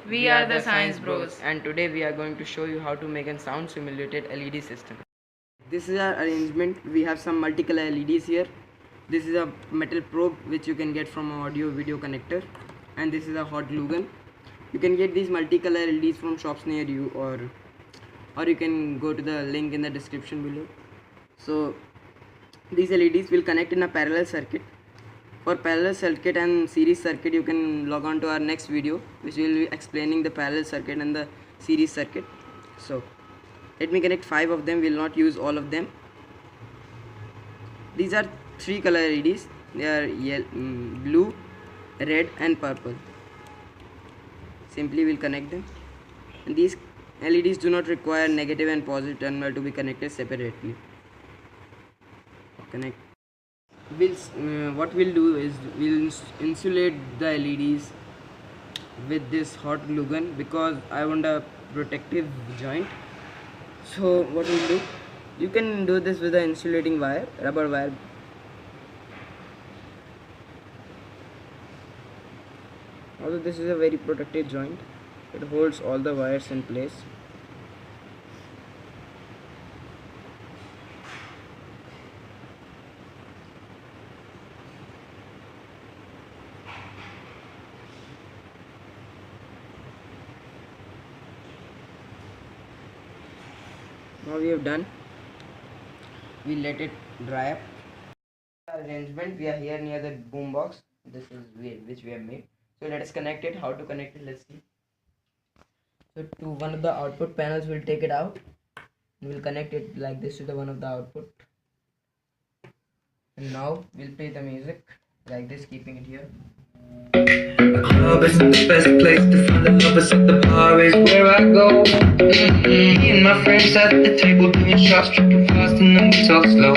We are the Science Bros. And today we are going to show you how to make a sound simulated LED system. This is our arrangement. We have some multicolor LEDs here. This is a metal probe which you can get from an audio video connector, and this is a hot glue gun. You can get these multicolor LEDs from shops near you, or you can go to the link in the description below. So these LEDs will connect in a parallel circuit. For parallel circuit and series circuit, you can log on to our next video, which will be explaining the parallel circuit and the series circuit. So let me connect 5 of them. We will not use all of them. These are 3 color LEDs. They are blue, red and purple. Simply we'll connect them. And these LEDs do not require negative and positive terminal to be connected separately. Connect. What we'll do is we'll insulate the LEDs with this hot glue gun, because I want a protective joint. So what we'll do, you can do this with an insulating wire, rubber wire. Although this is a very protected joint, it holds all the wires in place. Now we have done. We let it dry up. Arrangement. We are here near the boom box. This is which we have made. So let us connect it. How to connect it? Let's see. So to one of the output panels, we'll take it out. We'll connect it like this to the one of the output. And now we'll play the music like this, keeping it here. The club isn't the best place to find the lovers, at the bar is where I go. Me and my friends at the table doing shots, drinking fast, and then we talk slow.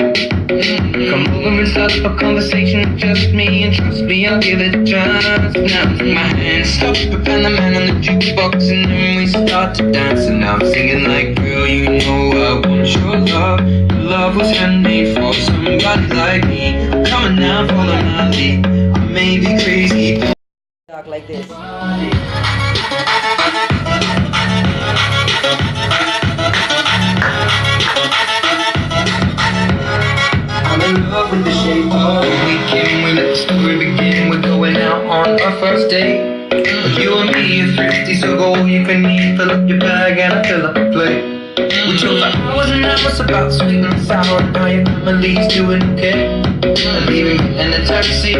Come over and start up a conversation with just me, and trust me, I'll give it a chance. Now take my hand, stop and the man on the jukebox, and then we start to dance. And now I'm singing like, girl, you know I want your love. Your love was handmade for somebody like me. Come on now, follow my lead. I may be crazy, Talk like this. I'm in love with the shape of the weekend. We let the story begin. We're going out on our first date. You and me are thrifty, so go all you can eat. Fill up your bag and I fill up a plate. We chose for hours and hours about sweet and sour. Now your family's doing okay. I'm leaving in the taxi.